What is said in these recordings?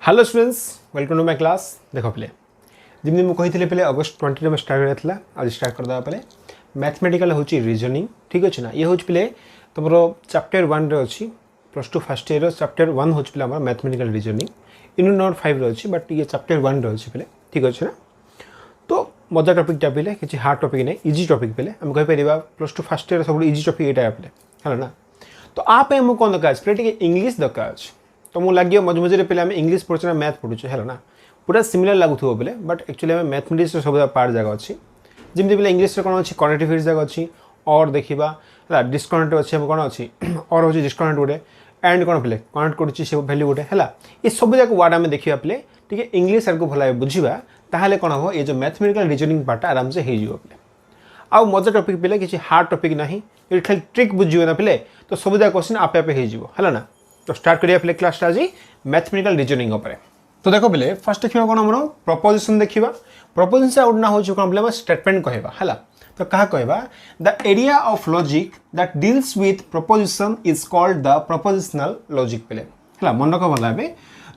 Hello students, welcome to my class. देख पे जमी मुझे कही पे अगस्ट 20 में स्टार्ट होता आज स्टार्ट करदे पे मैथमेटिकल हूँ रीजनिंग। ठीक अच्छे ना। ये हूँ पे तुम चैप्टर 1 अच्छी plus two first year chapter 1 हूँ पे मैथमेटिकल रीजनिंग यूनिट नंबर 5 अच्छी बट ये चैप्टर 1 अच्छी पे। ठीक अच्छे ना। तो मजा टपिक पे किसी हार्ड टपिक नहीं, इजी टपिक पे आम कहीपर प्लस टू फर्स्ट ईयर सब इजी टपिक यहाँ पे है ना। तो आप कौन दरकार पे इंग्लीश दरकार अच्छे। तो मुझे लगे मझे मझे पे आम इंग्लीश पढ़ुचे मैथ पढ़ुचे है ना। पूरा सिमिलर लगुव पे बट एक्चुअली आम मैथमेटिक्स सब पार्ट जगह अच्छी जमी पे इंग्लीश कौन अच्छी कनेक्टिव जगह अच्छी और देखा डिस्कनेक्ट अच्छे कौन अच्छी और हूँ डिस्कनेक्ट गोटे एंड कौन पे कनेक्ट कर भैल्यू गोटे है ये सब जाक वार्ड आम देखा पे टे इंग्लीश आगे भल बुझा ताहले कौन हम ये जो मैथमेटिकल रीजनिंग पार्ट आराम से हो पे आउ मजा टपिक पे किसी हार्ड टपिक ना ये खाली ट्रिक बुझे ना पे तो सब जाक क्वेश्चन आपे आपे है ना। तो स्टार्ट करिया पे क्लास आज मैथमेटिकल रीजनिंग उपर। तो देखो पे फर्स्ट देखा कौन आम प्रपोजिशन देखा प्रपोजिशन आउट ना हो कौन पे स्टेटमेंट कहवा है। तो क्या कहवा the area of logic that deals with preposition is called the prepositional logic पे है मन रख भला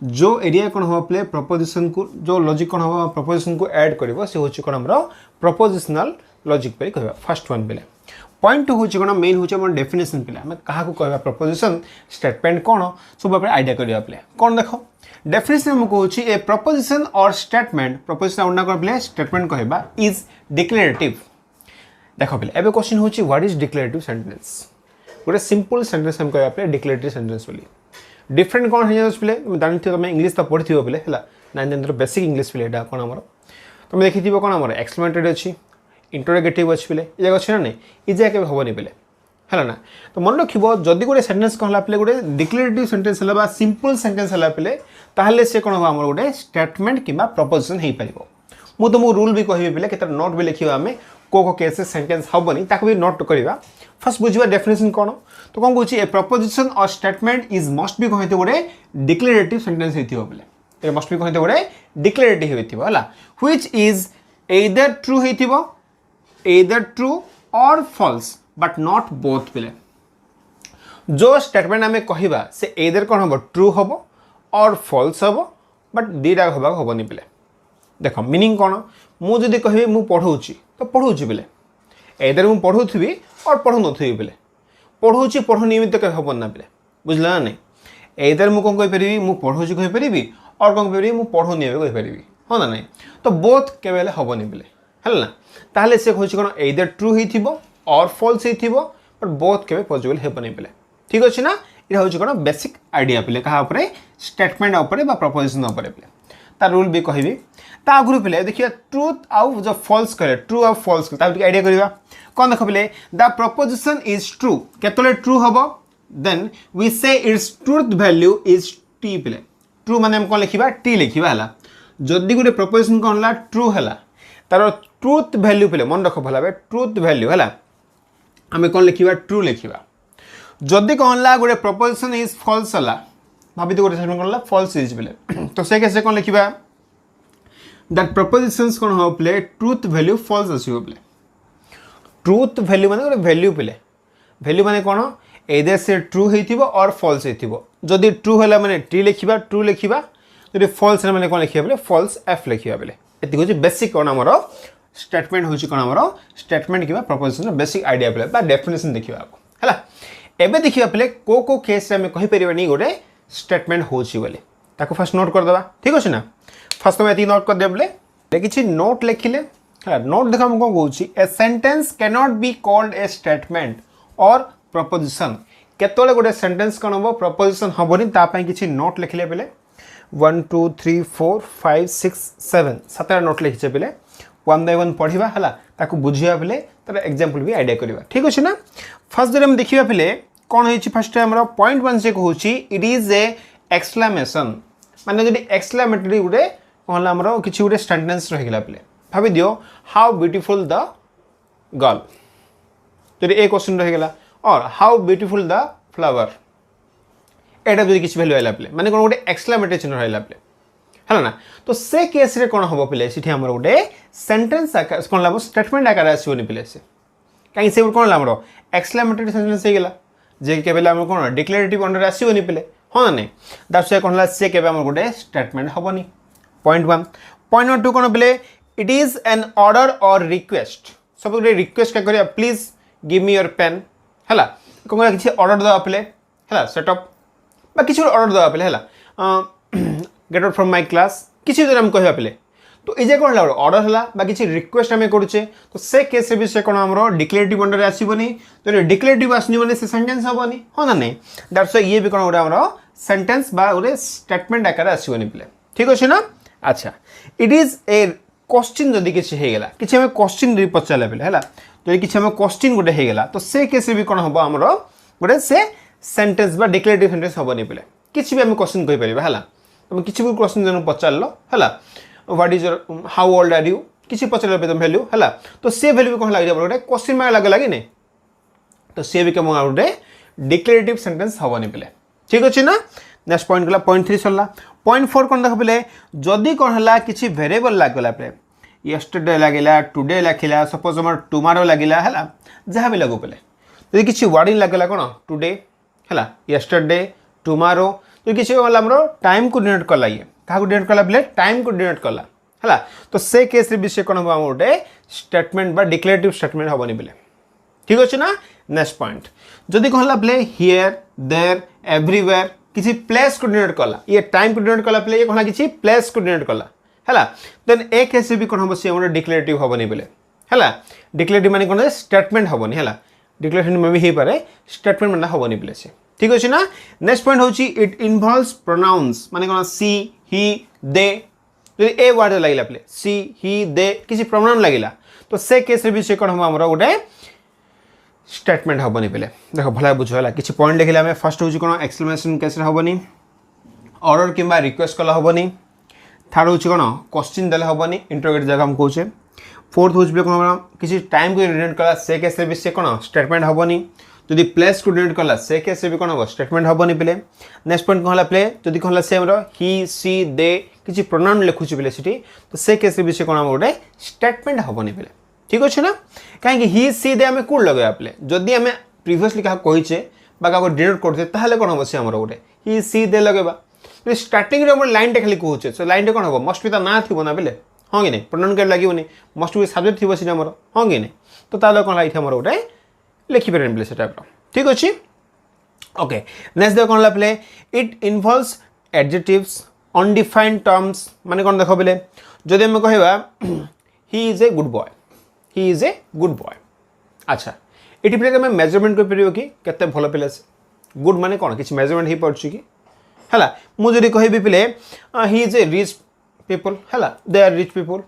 जो एरिया कौन हम पे प्रपोजिशन को जो लॉजिक कौन हम प्रपोजिशन को ऐड कर सी हूँ कौन आम प्रपोजिशनल लॉजिक पे कहवा फर्स्ट वन पे। पॉइंट टू हूँ कौन मेन हूँ डेफिनेशन पे आम क्या कहवा प्रपोजिशन स्टेटमेंट कौन सब आप आइडिया करिया पे कौन देख डेफिनेशन में कहूँ ए प्रपोजिशन और स्टेटमेंट प्रपोजिशन आउट ना कर पे स्टेटमेंट कहवा इज डिक्लेरेटिव। देख पे एवं क्वेश्चन हूँ व्हाट इज डिक्लेरेटिव सेंटेंस गोटे सिंपल सेंटेंस हम कहवा पे डिक्लेरेटिव सेंटेंस बोली डिफरेंट कौन हो पे जानी तुम इंग्लीश तो पढ़ी पे है 9th बेसिक इंग्लीश पे कौन आम तुम देखी कौन आम एक्सक्लेमेटरी अच्छी इंटरोगेटिव अच्छी पे ये अच्छे ना नहीं ये जगह के हेनी पे है ना। तो मन रख जदि गोटे सेंटेंस कहला पे गोटे डिक्लेरेटिव सेंटेंस है सिंपल सेंटेंस है पे ताहले से कौन हम गोटे स्टेटमेंट कि प्रपोजिशन हो पार। मुझे तुमको रूल भी कहि पे केत नोट भी लिखा आम को केस सेंटेंस हेनी ताक भी नोट करवा फर्स्ट बुझा डेफिनेशन कौन। तो कौन कौन ए प्रपोजिशन और स्टेटमेंट इज मस्ट भी कहते गोटे डिक्लेरेटिव सेंटेंस हो पे मस्ट भी कहते गोटे डिक्लेरेटिव है व्हिच इज एइदर ट्रू हो either true or false but not both पे जो स्टेटमेंट आम कहवा से either कौन हम ट्रू हम और फॉल्स हम बट दीटा हवा हेनी पे। देख मीनिंग कौन मुझे कह मु पढ़ाऊँगी तो पढ़ाऊँगी पे either मु पढ़ुथी और पढ़ु नी पे पढ़ाऊँगी पढ़ु नियमित हम ना पे बुझल ना नहीं either मु कौन कहीपरि मु पढ़ाऊँगी कहीपरि और कौन कहीपरि मु पढ़ुनी कहीपरि हाँ ना नहीं। तो बोथ के हेनी पे है ना। ताहले से कहूँ कौन either ट्रू हो और फॉल्स हो बट बोथ के पॉसिबल हेनी पे। ठीक अच्छे ना। ये हूँ कौन बेसिक आइडिया पे क्या स्टेटमेंट उपर प्रपोजिशन उपर पे तार रूल भी कहबी ता आगुरी पे देखिए ट्रूथ आउ जो फॉल्स करे ट्रू आउ फॉल्स आइडिया करवा कौन देख पे द प्रपोजिशन इज ट्रू केतले ट्रू हम then we say its truth value is T पे ट्रू माने कौन लिखा टी लिखा है जदि गोटे प्रपोजिशन कौन है ट्रू है तार ट्रूथ वैल्यू पे मन रख भला ट्रूथ वैल्यू है आम कौन लिखा ट्रू लिखा जदि कौन ला गोटे प्रपोजिशन इज फॉल्स है भाभी गोटे कौन फॉल्स इज पे तो से कैसे कौन लिखा दैट प्रपोजिशंस कौन हम पे ट्रूथ वैल्यू फॉल्स आसो पे ट्रूथ वैल्यू माने गोटे वैल्यू पे वैल्यू माने कौन either से ट्रू हो और फॉल्स हो जदि ट्रू है माने टी लिखा ट्रू लिखा जब फॉल्स है माने कौन लिखा पे फॉल्स एफ लिखा पे ये हूँ बेसिक कौन आमर स्टेटमेंट हूँ कौन आमर स्टेटमेंट कि प्रपोजिशन बेसिक आइडिया पे डेफिनेशन देखा आपको है एवं देखा पे को केस आम कहीपर गोटे स्टेटमेंट होता फास्ट नोट करदे। ठीक अच्छे ना। फास्ट तुम ये नोट करदे बोले किसी नोट लिखिले नोट देख कौन कौन a sentence can not be called a statement और प्रपोजिशन केतले गोटे सेंटेंस कौन हम प्रपोजिशन हेनी तापाई किसी नोट लिखिले पे 1 2 3 4 5 6 7 7 नोट लिखिचे पे 1 बाय 1 पढ़ा है बुझा पे तार एग्जांपल भी आइडिया करवा। ठीक अच्छे ना। फर्स्ट जब देखा पे कौन हो फर्स्ट आम पॉइंट 1 से कहूँ इट इज ए एक्सक्लेमेशन माने जब एक्सक्लेमेटरी गोटे कौन आम किसी गोटे सेंटेंस रहीगला पे भाभी दियो हाउ ब्यूटीफुल द गर्ल जब ए क्वेश्चन रहीगला और हाउ ब्यूटीफुल द फ्लावर एटा जो किसी भैल्यू आइला पे माने कौन गोटे एक्सक्लेमेटरी चिन्ह रहा पे है ना। तो से केस रे कौन हम पे सीठी आम गोटे सेंटेंस कौन स्टेटमेंट आकार आसोनी पे से कहीं से कौन आम एक्सक्लेमेटरी सेंटेंस होगा जे के आम कौन डिक्लेरेटिव अंडर आसोनी पे हाँ ना नहीं दैट्स व्हाई कोन हला से केबे हमर गोटे स्टेटमेंट हबनी पॉइंट 1 पॉइंट नंबर 2 कोन बोले इट इज एन ऑर्डर और रिक्वेस्ट सब गोटे रिक्वेस्ट का करिया please give me your pen हला कोन किछि ऑर्डर दवा पले हला सेट अप बा किछि ऑर्डर दवा पले हला get out from my class किछि हम कहबा पले तो ये कौन है ऑर्डर है बा किसी रिक्वेस्ट आम करुचे तो से केस भी से कौन आम डिक्लेरेटिव अंडर आसबनी तो डिक्लेरेटिव आसनी से सेंटेंस हेनी हाँ ना नहीं दैट्स ये भी कौन गोटे आम सेंटेंस बा गोटे स्टेटमेंट आकार आसबनी पे ठीक अच्छे ना अच्छा इट इज ए क्वेश्चन जदि किसी होगा किसी आम क्वेश्चन पचारे पे है जो किसी आम क्वेश्चन गोटे होगा तो से केस भी कौन हम आम गोटे से सेंटेंस बा डिक्लेरेटिव सेंटेंस हेनी पे किसी भी आम क्वेश्चन कहीपर है तुम किसी भी क्वेश्चन जन पचार है what is your how old are you किसी पचारे तुम वैल्यू है तो से वैल्यू भी कौन लगे गोटे क्वेश्चन मार्क लगे लगे नहीं तो सी भी कम गोटे डिक्लेरेटिव सेंटेंस हेनी पे ठीक अच्छे ना नेक्स्ट पॉइंट गला पॉइंट 3 सरला पॉइंट 4 कौन देख पे जदि कौन है किसी वेरिएबल लगला पे यस्टरडे लगिला टुडे लिखला सपोज आम टुमारो लगिला है जहाँ भी लगू पे यदि किसी वर्डिंग लगला कौन टुडे है यस्टरडे टुमारो तो किसी टाइम को डिनोट कला ये क्या डिनोट कला पे टाइम को डिनोट कला है तो से केस भी से कौन हम गोटे स्टेटमेंट बा डिक्लेरेटिव स्टेटमेंट हेनी पे ठीक अच्छे ना नेक्स्ट पॉइंट जदि कहला पे हियर देयर एवरीवेयर किसी प्लेस को डिनोट कला ये टाइम को डिनोट कला पे ये कहला किसी प्लेस को डिनोट कला है देन ए केस भी कौन हम सी गोटे डिक्लेरेटिव हेनी पे है डिक्लेरेटिव माने कौन स्टेटमेंट हेनी है डिक्लेरेशन में भी हो पारे स्टेटमेंट माने हेनी पे से ठीक अच्छे ना नेक्स्ट पॉइंट होची इट इनवॉल्व्स प्रोनाउंस माने कौन सी ही दे जो ए वर्ड लगे पे सी ही दे किसी प्रोनाउन लगिला तो से केस भी से कौन हम आम गोटे स्टेटमेंट हेनी पे देख भला बुझला किसी पॉइंट लिखिले आम फर्स्ट हूँ कौन एक्सक्लेमेशन केस हेनी ऑर्डर कि रिक्वेस्ट कला हेनी थर्ड हूँ कौन क्वेश्चन देले हेनी इंटरोगेट जगह हम कहे फोर्थ हूँ कौन किसी टाइम को डिनोट कला से केस भी से कौन स्टेटमेंट हेनी जदि प्लेस को डिनोट कला से केस भी कौन हम स्टेटमेंट हेनी पे नेक्स्ट पॉइंट कौन पे जदि कौन से ही सी दे किसी प्रोनाउन लिखुची पे सीटी तो से केस भी से कौन हम गोटे स्टेटमेंट हेनी पे ठीक अच्छे ना कहीं ही सी दे आम कौन लगे पे जदि आम प्रिवियसली क्या कहीचे क्या डिनोट करते ताहले कौन हम से आम गोटे ही सी दे लगेगा स्टार्टिंग लाइन खाली कहे सो लाइन कौन हम मस्ट भी ना थी ना पे हाँ कि नहीं प्रोनाउन के लगे मस्ट भी सब्जेक्ट थी सीटा आमर हाँ कि नहीं तो ताहले कौन ये गोटे लिखिपारे पे से टाइप ठीक अच्छे ओके नेक्स्ट देख कौन पे it involves adjectives undefined terms माने कौन देख पे जदि आम कहवा he is a good boy he is a good boy अच्छा ये पे तुम मेजरमेंट कर कि केते भल पिला से गुड माने कौन किसी मेजरमेंट हो पार्छ कि है मुझे कहि पे he is a rich people है दे आर रिच पीपल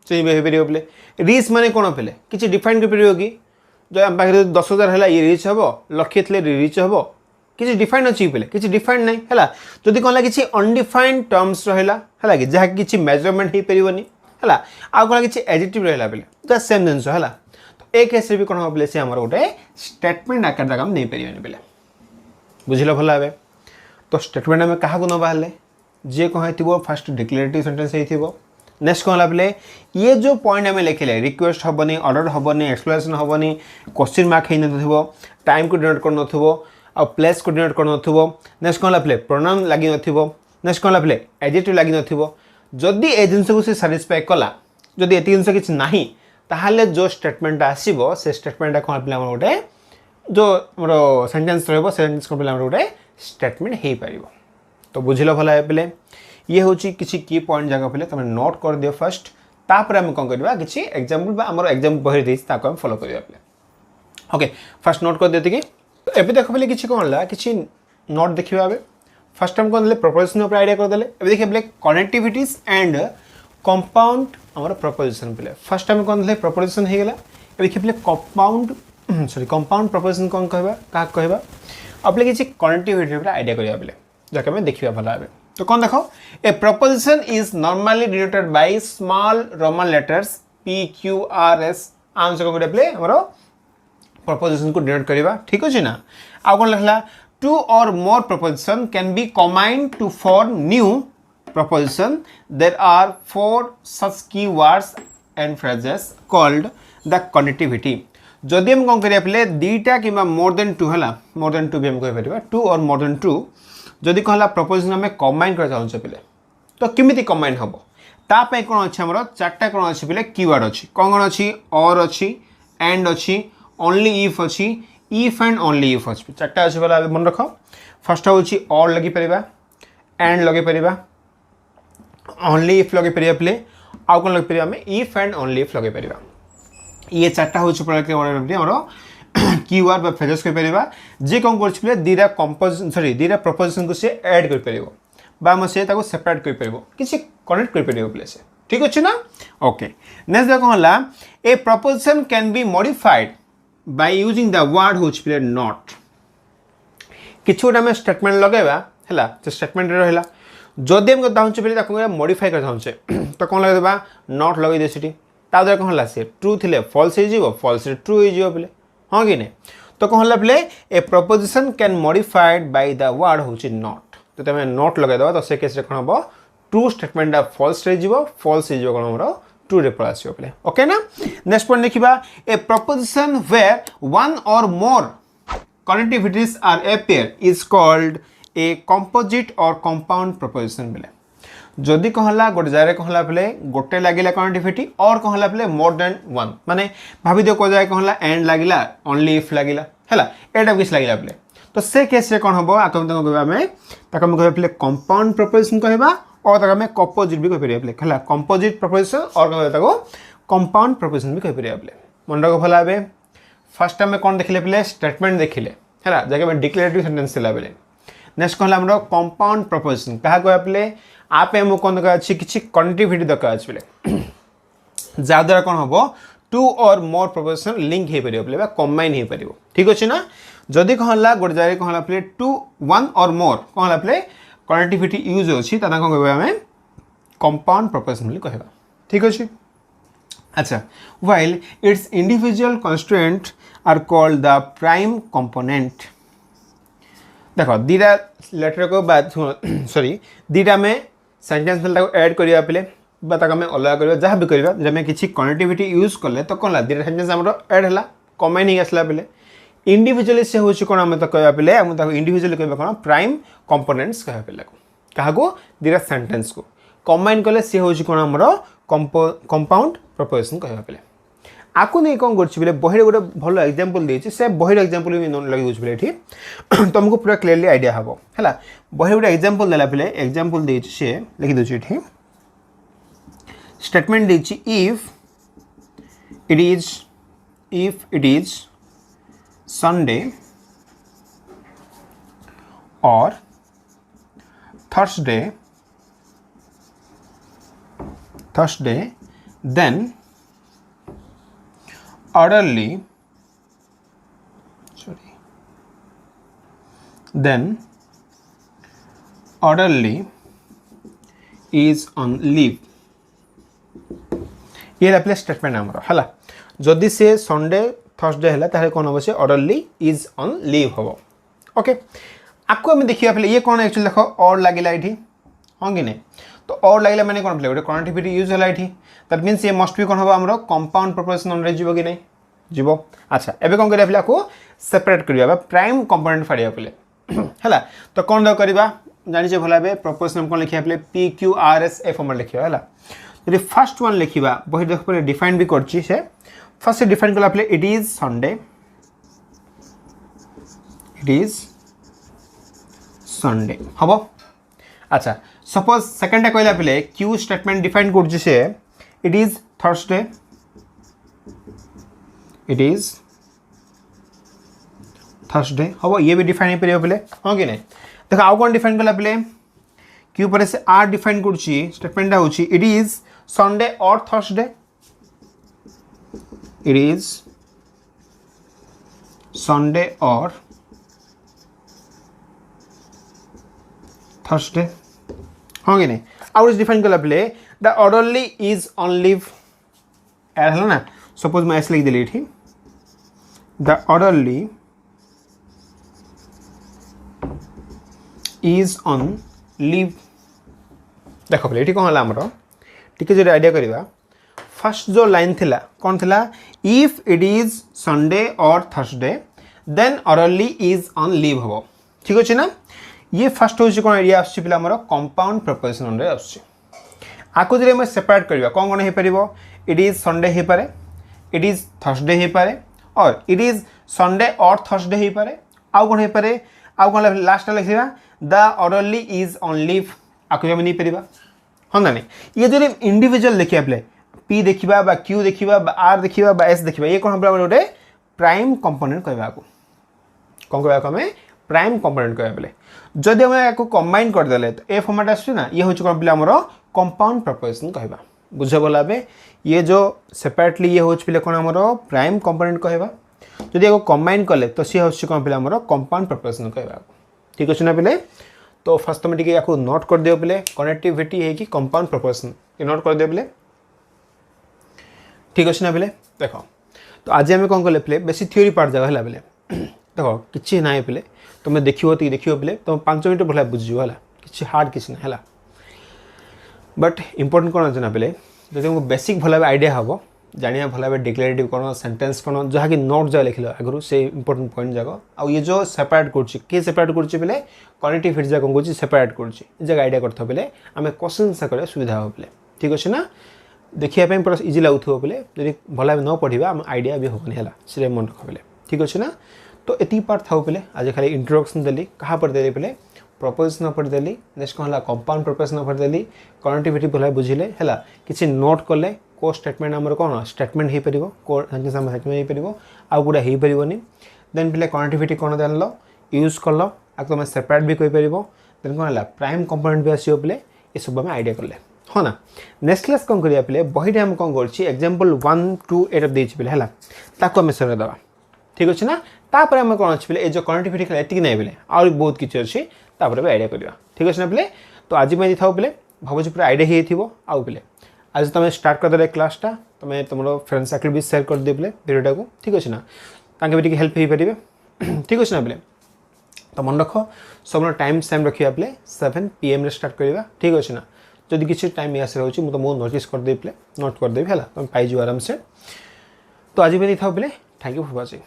से हो पे रिच माने कौन पे किसी डिफाइन कर कि जो आम पाखे 10,000 है ये रिच हम लक्षे थे रिच हम किसी डिफाइन अच्छी पे किसी डिफाइन नहीं है जदि कौन किसी अनडिफाइंड टर्म्स रहा है कि जहाँ किसी मेजरमेंट हो पारनि है आउ कौन किसी एडजेक्टिव रहा पे जस्ट सेम जिन है तो ए केस भी कौन हम पे से आम गोटे स्टेटमेंट आकार तक नहीं पारे पे बुझल भल भाव तो स्टेटमेंट आम क्या नवा जी कौन हो फास्ट डिक्लेरेटिव सेंटेंस हो नेक्स्ट कौन पे ये जो पॉइंट आम लिखिले रिक्वेस्ट हेनी ऑर्डर हेनी एक्सप्लेनेशन हेनी क्वेश्चन मार्क हो टाइम को डिनोट कर प्लेस को डिनोट कर नेक्स्ट कौन पे प्रोनाउन लगी नेक्स्ट कौन पे एडजेक्टिव लगी जदि ए जिन को साटिस्फाई कला जदि ये जिन किसी ना ताहले जो स्टेटमेंट आसो से स्टेटमेंट कौन पे गोटे जो आम सेंटेंस रेंटेंस कौन पे गोटे स्टेटमेंट हो पार तो बुझल भल पे ये हूँ किसी की पॉइंट जगह पे तुम नोट कर दियो फर्स्ट तापर आम कौन करवा किसी एग्जांपल आम एग्जाम बही देम फॉलो करवा पे ओके फर्स्ट नोट कर देती कि एबे देख पे किसी कौन ला किसी नोट देखा फर्स्ट टाइम कौन प्रपोजिशन ऊपर आइडिया करदे एबे देखिए पे कनेक्टिविटीज एंड कंपाउंड आम प्रपोजिशन पे फर्स्ट टाइम कौन प्रपोजिशन हो गला देखिए पे कंपाउंड सॉरी कंपाउंड प्रपोजिशन कौन कहबा का कहबा अब किसी कनेक्टिविटी आइडिया करवा पे जहाँ आम देखा भल भाव तो कौन देखो a proposition is normally denoted by small Roman letters PQRS आम से कौन पे आम प्रपोजिशन को डिनोट करवा ठीक अच्छे ना आउ कौन लिखला two or more proposition can be combined to form new proposition there are 4 such की words and phrases called the connectivity जदि हम कौन करिया पे 2टा कि मोर देन 2 है मोर देन 2 भी हम कह 2 और मोर देन 2 जदि कहला प्रपोजिशन आम कंबाइन कर चाहूँ पिले तो केमी कंबाइन हम तापाई कौन अच्छे आमर चार्टा कौन अच्छे पिले कीवर्ड अच्छी कौन कौन अच्छी और अच्छी एंड अच्छी ओनली इफ अच्छी इफ एंड ओनली इफ अच्छी चार्टा अच्छे बोला मन रख फर्स्ट हूँ और लगे पार एंड लगे पार ओनली इफ लगे पार पिले आउ कौन लगे पार इफ एंड ओनली इफ लगे पार ये चार्टा हूँ आमर कीवर्ड बा फ्रेजेस कर परिबा जे कौन कर दीटा कंपोजिशन सॉरी दीटा प्रपोजिशन को से ऐड कर परिबो बा हम से ताको सेपरेट कर परिबो किसी कनेक्ट कर परिबो प्ले से ठीक अछि ना ओके नेक्स्ट देखो हला a proposition can be modified by using the word which प्ले नॉट किछुटा में स्टेटमेंट लगेबा हला तो स्टेटमेंट रहला जदि हम दाउछ पले ताको मॉडिफाई कर चाहछे तो कोन लगे देबा नॉट लगे दे सिटी ता द्वारा कोन हला से ट्रू थिले फॉल्स हे जीवो फॉल्स रे ट्रू हे जीवो पले हाँ कि नहीं तो कौन है play A proposition can modified by the word हूँ नॉट तो तुम नॉट लगे तो से केस कौन हम ट्रू स्टेटमेंट फॉल्स रे जीवो फॉल्स हो कौन हम ट्रू रे पड़ा आसो प्ले ओके ना नेक्स्ट पॉइंट देखिबा a proposition where one or more connectivities are appear is called a composite or compound proposition प्ले जदि कहला गोटे जगह कहला प्ले गोटे लगे कनेक्टिविटी और कहला प्ले मोर देन वन माने भाभी दियो को जगह कहला एंड लगिला ओनली इफ लगिला हैला एटा किस लगिला प्ले तो से केस रे कोन हबो आकम तक कहबा में ताकम कहबा प्ले कंपाउंड प्रपोजिशन कहबा और ताकम में कंपोजिट भी कह परिया प्ले हैला कंपोजिट प्रपोजिशन और कहबा ताको कंपाउंड प्रपोजिशन भी कह परिया प्ले मन रखो भला बे फर्स्ट टाइम में कोन देखले प्ले स्टेटमेंट देखिले हैला जगह में डिक्लेरेटिव सेंटेंस थिला बेले नेक्स्ट कहला हमरो कंपाउंड प्रपोजिशन कहा कहबा प्ले आपे हम कौन दरकार अच्छी किसी कनेक्टिविटी दरकार अच्छे जहाँद्वारा कौन हम to or more preposition link हो पार कंबाइन हो पार ठीक अच्छे ना जदि कहला गोटे जगह कहला प्ले टू वन और मोर कहला प्ले कनेक्टिविटी यूज अच्छी कौन कह कंपाउंड प्रपोजिशन कहवा ठीक अच्छे अच्छा while its individual constraint are called the prime component देखो दीटा लेटर को बाद सॉरी दीटा में सेंटेंस में ऐड करिया पले बा ताका में अलग करिया जहाँ भी करिया जे में किसी कनेक्टिविटी यूज कले तो कौन दीटा सेंटेंस हमरो ऐड हला कंबाइन ही आसला पले इंडिविजुअली से होछि कोन हम तो कहबा पले हम ताको इंडिविजुअली कहबा कोन प्राइम कंपोनेंट्स कहबा पले काहाको दीटा सेंटेंस को कंबाइन कले से होछि कोन हमरो कंपाउंड प्रपोजिशन कहबा पले आकु नहीं कौन कर बही गोटे भल एग्जांपल देछि से बही एग्जांपल भी लगे बुझे ये तुमको पूरा क्लियरली आइडिया हम है बही गोटे एग्जांपल देला पे एग्जांपल देछि से लिखि दउछि ये स्टेटमेंट देछि इफ इट इज संडे और Thursday then orderly is on leave ये अपने स्टेटमेंट आमर है जदि से संडे थर्सडे है ताहले कौन हम से orderly is on leave हम ओके आपको आम देखिए पे ये कौन एक्चुअली देख और लगिला ये हाँ कि नहीं तो और लगे मैंने कौन पे गोटे कनेक्टिविटी यूज है ये दैट मीन्स ये मस्ट भी कौन हम आमर कंपाउंड प्रपोजिशन अंडर जीव कि नहीं जीव अच्छा एबे कौन करिया को सेपरेट करिया प्राइम कंपोनेंट फाड़िया पे है तो कौन दो करबा जानिछे भला बे प्रपोजिशन कौन लिखिया पे P Q R S A format लिखिया है यदि फर्स्ट वन लिखिबा बही देख पे डिफाइन भी करछि से फर्स्ट से डिफाइन कला पे इट इज संडे हबो अच्छा सपोज सेकंड कहला पे क्यू स्टेटमेंट डिफाइन करछि से इट इज थर्सडे हम ये भी डिफाइन हो पे हाँ कि नहीं देख आउ कौन डिफाइन कला पे क्यू पर से आर डिफाइन कर स्टेटमेंट हूँ इट इज संडे और थर्सडे इट इज संडे और थर्सडे हाँ कि नहीं आउ डिफाइन कला पे the orderly is on leave add है ना सपोज मैं ऐसे लिख दिली ये the orderly is on leave देख पे ये कौन है आमर टी जो आइडिया करवा फर्स्ट जो लाइन थिला कौन थिला इफ इट इज संडे और Thursday then orderly is on leave हम ठीक अच्छे ना ये फर्स्ट हूँ कौन एरिया आस पे आमर कंपाउंड प्रपोजिशन रे आस आको जब सेपरेट करवा कौन कौन हो पार इट इज संडे हो पारे इट इज थर्सडे हो पारे और इट इज संडे और थर्सडे हो पारे आउ कौन हो पारे आउ कौन लास्ट लिखा the orderly is on leave आपको आम नहीं पार हाँ ना नहीं ये जो इंडिविजुअल देखा पे पी देखा बा क्यू देखा बा आर देखा बा एस देखा ये कौन हम गोटे प्राइम कंपोनेंट कहवा कौन कहवा आम प्राइम कंपोनेंट कहवा बोले जदि आम कंबाइन करदे तो ए फॉर्मेट आसना ये हूँ कौन पे आमर कंपाउंड प्रपोजिशन कहवा बुझ गला ये जो सेपरेटली ये हूँ पे कौन आमर प्राइम कंपोनेंट कहवा जदि कंबाइन कले तो सी हूँ कौन पे आमर कंपाउंड प्रपोजिशन कहवा ठीक अच्छे ना पे तो फर्स्ट तुम टी नोट कर दियो पे कनेक्टिविटी है कि कंपाउंड प्रपोजिशन ये नोट कर दियो पे ठीक अच्छे ना पे देख तो आज आम कौन कले पे बेसी थ्योरी पार्ट जगह है पे देख किसी ना पे तुम देखो पे तुम 5 मिनट भला बुझीज है कि हार्ड किसी ना है बट इम्पोर्टेंट कौन अच्छे ना पे जब तुमको बेसिक भल आइडिया हम जाना भल डिक्लेरेटिव कौन सेंटेंस कौन जहाँ कि नोट जगह लिखल आगु से इंपोर्टेंट पॉइंट जाक आउ ये जो सेपरेट कर सेपरेट कर कनेक्टिविटी जगह कौन सेपरेट कर आइडिया करता पे आम क्वेश्चन कर सुविधा हो पे ठीक अच्छे ना देखापी पूरा इजी लगुव पे जब भल न पढ़ा आम आइडिया भी हेनी है से मन रख पे ठीक अच्छे ना तो ये पार्ट था पे आज खाली इंट्रोडक्शन देली कहाँ पर देली पे प्रपोजिशन पर देली नेक्स्ट कौन है कंपाउंड प्रपोजिशन पर देली कनेक्टिविटी भल बुझिले है किसी नोट कले को स्टेटमेंट आमर कौन स्टेटमेंट हो पार को स्टेटमेंट हो पार आउ गुड़ा हो पारनी देन पे कनेक्टिविटी कौन जान यूज कल आपको तुम सेपरेट भी कहीपर देन कौन है प्राइम कंपोनेंट भी आसो पे ये सब आम आइडिया कले हाँ ना नेक्स्ट क्लास कौन करिया पे बहीटे आम कौन कर एग्जांपल 1 to 8 देती पे है ताको आम सर दवा ठीक अच्छे ना तापर आम कौन अच्छे पे जो कनेक्टिविटी ये नहीं पे और बहुत किसी अच्छी भी आइडिया करवा ठीक अच्छे ना पे तो आज मैं था पे भावुँ पूरा आइडिया हो आउ पे आज तुम स्टार्ट करदे क्लासटा तुम तुम फ्रेंड सर्कल भी शेयर कर दे पे भिडियोटा को ठीक अच्छे ना ताकि भी हेल्प हो पारे ठीक अच्छे ना पे तो मन रख सब टाइम सेम रखा पे 7 PM स्टार्ट करवा ठीक अच्छे ना जदि किसी टाइम आस रही मुझे तुमको नोटिस करदे पे नोट करदेवी है तुम पाइज आराम से तो आज भी था पे थैंक यू फॉर वाचिंग।